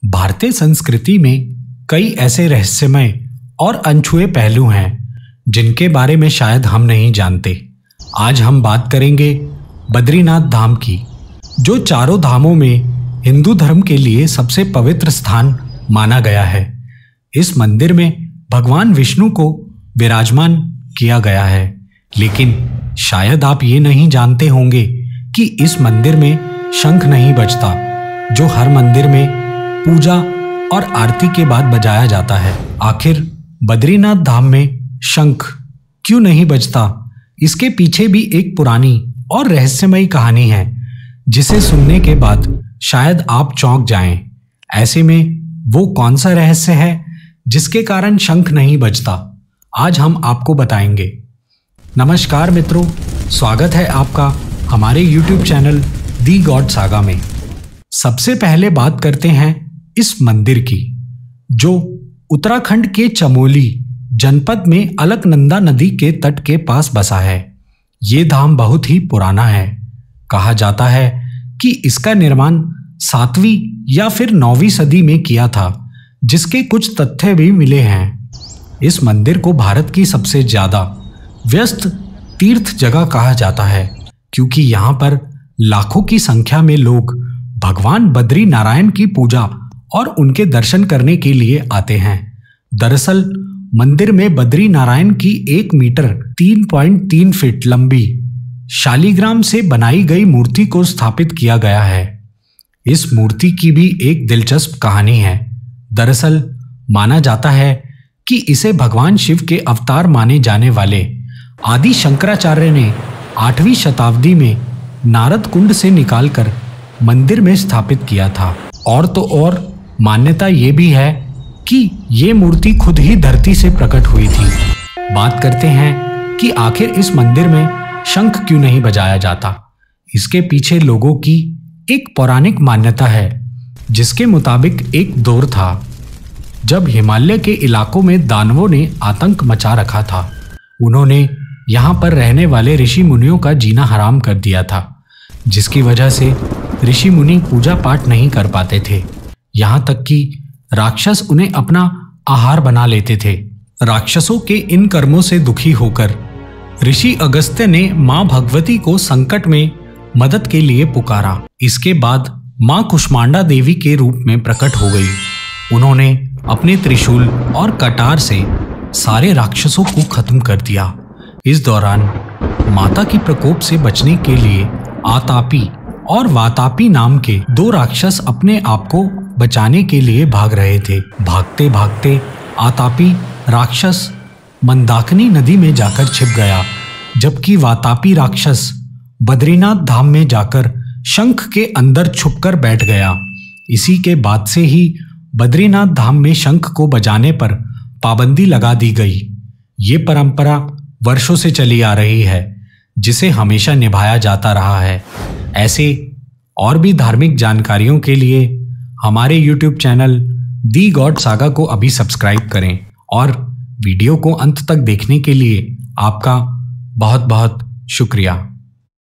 भारतीय संस्कृति में कई ऐसे रहस्यमय और अनछुए पहलू हैं जिनके बारे में शायद हम नहीं जानते। आज हम बात करेंगे बद्रीनाथ धाम की, जो चारों धामों में हिंदू धर्म के लिए सबसे पवित्र स्थान माना गया है। इस मंदिर में भगवान विष्णु को विराजमान किया गया है, लेकिन शायद आप ये नहीं जानते होंगे कि इस मंदिर में शंख नहीं बजता, जो हर मंदिर में पूजा और आरती के बाद बजाया जाता है। आखिर बद्रीनाथ धाम में शंख क्यों नहीं बजता? इसके पीछे भी एक पुरानी और रहस्यमयी कहानी है, जिसे सुनने के बाद शायद आप चौंक जाएं। ऐसे में वो कौन सा रहस्य है जिसके कारण शंख नहीं बजता? आज हम आपको बताएंगे। नमस्कार मित्रों, स्वागत है आपका हमारे YouTube चैनल दी गॉड सागा में। सबसे पहले बात करते हैं इस मंदिर की, जो उत्तराखंड के चमोली जनपद में अलकनंदा नदी के तट के पास बसा है। ये धाम बहुत ही पुराना है। कहा जाता है कि इसका निर्माण 7वीं या फिर 9वीं सदी में किया था, जिसके कुछ तथ्य भी मिले हैं। इस मंदिर को भारत की सबसे ज्यादा व्यस्त तीर्थ जगह कहा जाता है, क्योंकि यहाँ पर लाखों की संख्या में लोग भगवान बद्री नारायण की पूजा और उनके दर्शन करने के लिए आते हैं। दरअसल मंदिर में बद्री नारायण की 1 मीटर 3.3 फीट लंबी शालिग्राम से बनाई गई मूर्ति को स्थापित किया गया है। इस मूर्ति की भी एक दिलचस्प कहानी है। दरअसल माना जाता है कि इसे भगवान शिव के अवतार माने जाने वाले आदि शंकराचार्य ने 8वीं शताब्दी में नारद कुंड से निकालकर मंदिर में स्थापित किया था। और तो और मान्यता ये भी है कि ये मूर्ति खुद ही धरती से प्रकट हुई थी। बात करते हैं कि आखिर इस मंदिर में शंख क्यों नहीं बजाया जाता। इसके पीछे लोगों की एक पौराणिक मान्यता है, जिसके मुताबिक एक दौर था जब हिमालय के इलाकों में दानवों ने आतंक मचा रखा था। उन्होंने यहाँ पर रहने वाले ऋषि मुनियों का जीना हराम कर दिया था, जिसकी वजह से ऋषि मुनि पूजा पाठ नहीं कर पाते थे। यहाँ तक कि राक्षस उन्हें अपना आहार बना लेते थे। राक्षसों के इन कर्मों से दुखी होकर ऋषि अगस्त्य ने मां भगवती को संकट में मदद के लिए पुकारा। इसके बाद मां कुष्मांडा देवी के रूप में प्रकट हो गई। उन्होंने अपने त्रिशूल और कटार से सारे राक्षसों को खत्म कर दिया। इस दौरान माता की प्रकोप से बचने के लिए आतापी और वातापी नाम के 2 राक्षस अपने आप को बचाने के लिए भाग रहे थे। भागते भागते आतापी राक्षस मंदाकिनी नदी में जाकर छिप गया, जबकि वातापी राक्षस बद्रीनाथ धाम में जाकर शंख के अंदर छुपकर बैठ गया। इसी के बाद से ही बद्रीनाथ धाम में शंख को बजाने पर पाबंदी लगा दी गई। ये परंपरा वर्षों से चली आ रही है, जिसे हमेशा निभाया जाता रहा है। ऐसे और भी धार्मिक जानकारियों के लिए हमारे YouTube चैनल दी गॉड सागा को अभी सब्सक्राइब करें, और वीडियो को अंत तक देखने के लिए आपका बहुत बहुत शुक्रिया।